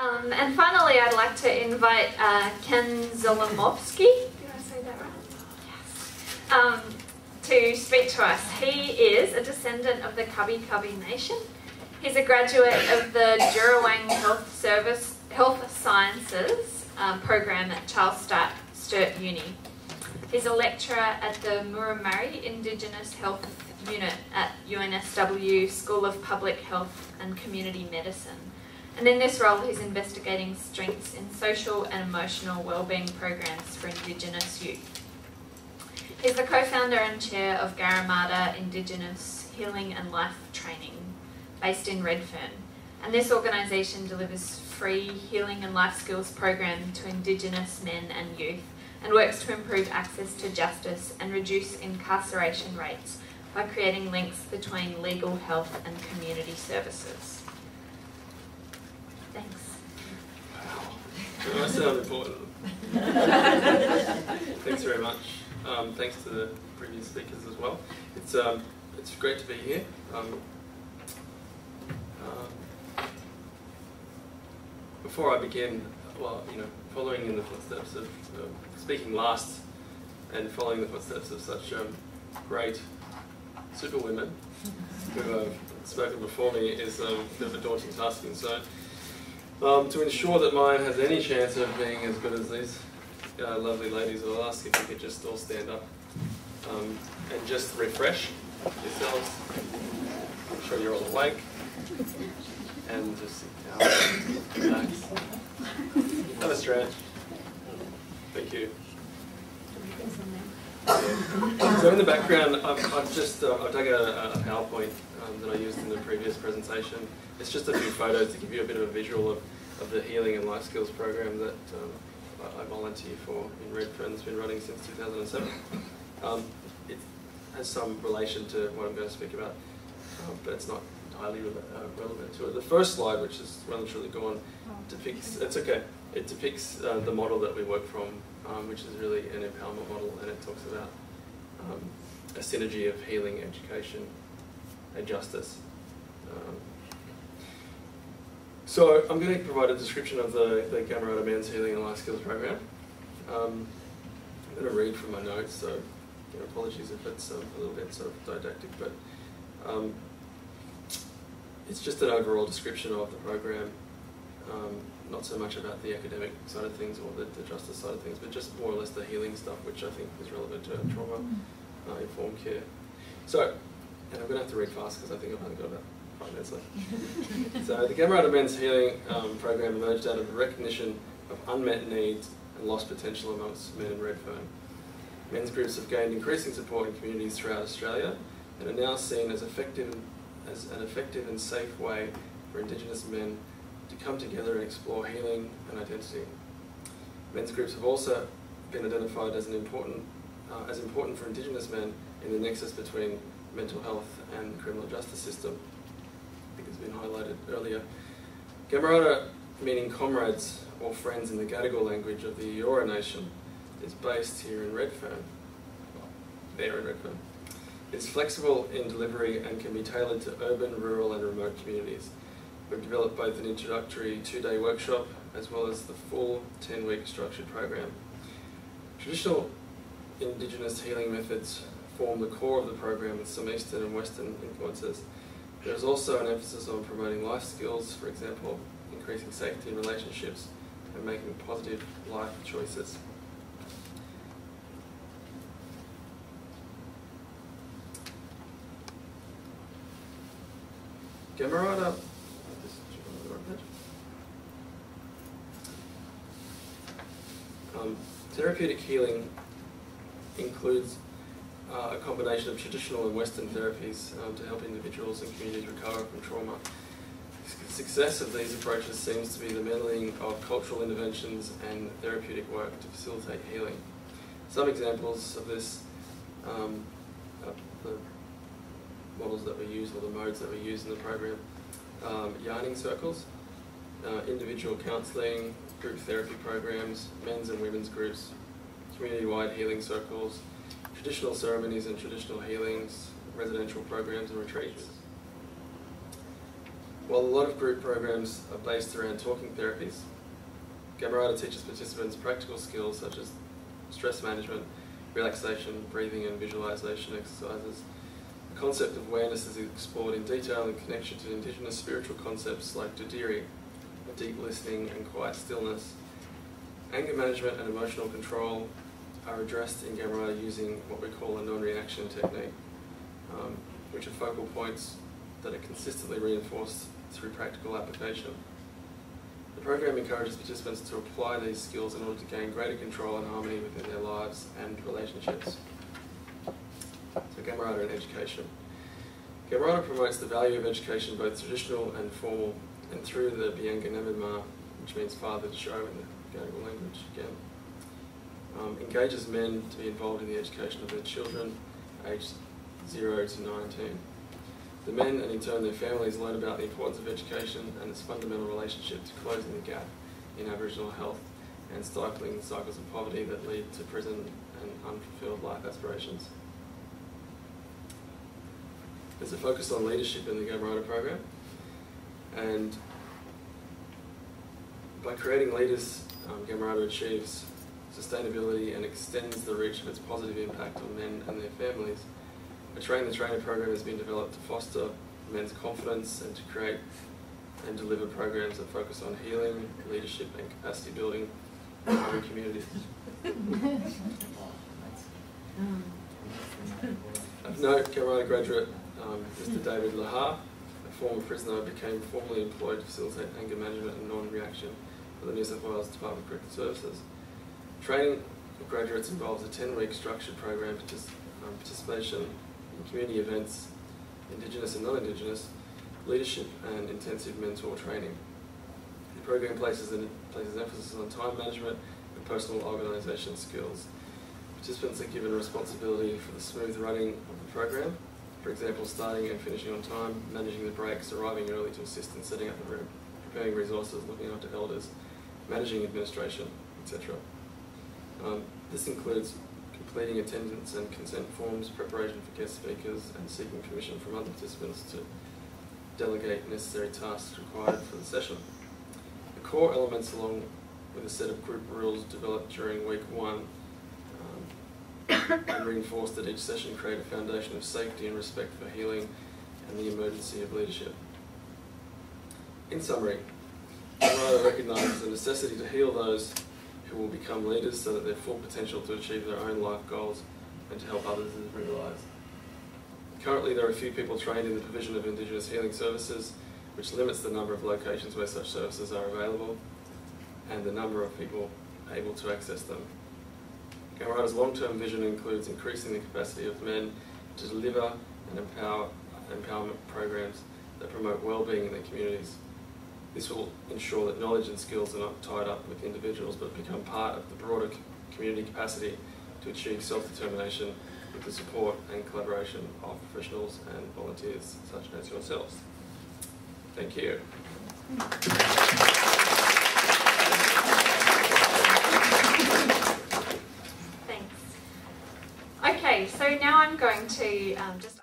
And finally, I'd like to invite Ken Zulumovski, did I say that right? Yes. To speak to us. He is a descendant of the Cubby Cubby Nation. He's a graduate of the Jurawang Health Sciences program at Charles Sturt Uni. He's a lecturer at the Murray Indigenous Health Unit at UNSW School of Public Health and Community Medicine. And in this role, he's investigating strengths in social and emotional wellbeing programs for Indigenous youth. He's the co-founder and chair of Garamada Indigenous Healing and Life Training, based in Redfern. And this organisation delivers free healing and life skills program to Indigenous men and youth, and works to improve access to justice and reduce incarceration rates by creating links between legal, health and community services. Thanks. Wow. I sound important. Thanks very much. Thanks to the previous speakers as well. It's great to be here. Before I begin, well, following in the footsteps of speaking last, and following the footsteps of such great superwomen who have spoken before me is a bit of a daunting task, and so to ensure that mine has any chance of being as good as these lovely ladies, I'll ask if you could just all stand up and just refresh yourselves. I'm sure you're all awake. And just sit down, relax, have a stretch. Thank you. Yeah. So in the background, I've dug a PowerPoint that I used in the previous presentation. It's just a few photos to give you a bit of a visual of the Healing and Life Skills program that I volunteer for in Redfern. It's been running since 2007. It has some relation to what I'm going to speak about, but it's not highly relevant to it. The first slide, which is well and truly gone, depicts, it's okay, it depicts the model that we work from, which is really an empowerment model, and it talks about a synergy of healing, education and justice. So I'm going to provide a description of the Gamarada Men's Healing and Life Skills program. I'm going to read from my notes, so apologies if it's a little bit sort of didactic, but it's just an overall description of the program, not so much about the academic side of things or the justice side of things, but just more or less the healing stuff, which I think is relevant to trauma-informed care. So, and I'm going to have to read fast because I think I've only got about 5 minutes left. So the Gamarada Men's Healing program emerged out of the recognition of unmet needs and lost potential amongst men in Redfern. Men's groups have gained increasing support in communities throughout Australia and are now seen as an effective and safe way for Indigenous men to come together and explore healing and identity. Men's groups have also been identified as important for Indigenous men in the nexus between mental health and the criminal justice system. I think it's been highlighted earlier. Gamarada, meaning comrades or friends in the Gadigal language of the Eora Nation, is based here in Redfern. Well, there in Redfern. It's flexible in delivery and can be tailored to urban, rural and remote communities. We've developed both an introductory 2-day workshop as well as the full 10-week structured program. Traditional Indigenous healing methods form the core of the program with some Eastern and Western influences. There is also an emphasis on promoting life skills, for example, increasing safety in relationships and making positive life choices. Gamarada, therapeutic healing includes a combination of traditional and Western therapies to help individuals and communities recover from trauma. The success of these approaches seems to be the melding of cultural interventions and therapeutic work to facilitate healing. Some examples of this are the models that we use, or the modes that we use in the program. Yarning circles, individual counselling, group therapy programs, men's and women's groups, community-wide healing circles, traditional ceremonies and traditional healings, residential programs and retreats. While a lot of group programs are based around talking therapies, Gamarada teaches participants practical skills such as stress management, relaxation, breathing and visualization exercises. The concept of awareness is explored in detail in connection to Indigenous spiritual concepts like Dudiri, a deep listening and quiet stillness. Anger management and emotional control are addressed in Gamarada using what we call a non-reaction technique, which are focal points that are consistently reinforced through practical application. The program encourages participants to apply these skills in order to gain greater control and harmony within their lives and relationships. So Gamarada and education. Gamarada promotes the value of education, both traditional and formal, and through the Bianga Namidma, which means father to show in the Gadigal language again, engages men to be involved in the education of their children aged 0 to 19. The men, and in turn their families, learn about the importance of education and its fundamental relationship to closing the gap in Aboriginal health and stifling the cycles of poverty that lead to prison and unfulfilled life aspirations. There's a focus on leadership in the Gamarada program, and by creating leaders, Gamarada achieves sustainability and extends the reach of its positive impact on men and their families. A train-the-trainer program has been developed to foster men's confidence and to create and deliver programs that focus on healing, leadership and capacity building in our communities. Of note, Gamarada graduate Mr. David Lahar, a former prisoner, became formally employed to facilitate anger management and non-reaction for the New South Wales Department of Corrective Services. Training of graduates involves a 10-week structured program participation in community events, Indigenous and non-Indigenous, leadership and intensive mentor training. The program places emphasis on time management and personal organisation skills. Participants are given responsibility for the smooth running of the program, for example, starting and finishing on time, managing the breaks, arriving early to assist in setting up the room, preparing resources, looking after elders, managing administration, etc. This includes completing attendance and consent forms, preparation for guest speakers, and seeking permission from other participants to delegate necessary tasks required for the session. The core elements, along with a set of group rules developed during week 1 and reinforced at each session, create a foundation of safety and respect for healing and the emergency of leadership. In summary, Gamarada recognises the necessity to heal those who will become leaders so that their full potential to achieve their own life goals and to help others is realised. Currently, there are few people trained in the provision of Indigenous healing services, which limits the number of locations where such services are available and the number of people able to access them. Gamarada's long-term vision includes increasing the capacity of men to deliver and empowerment programs that promote well-being in their communities. This will ensure that knowledge and skills are not tied up with individuals but become part of the broader community capacity to achieve self-determination with the support and collaboration of professionals and volunteers such as yourselves. Thank you. Thanks. Okay, so now I'm going to just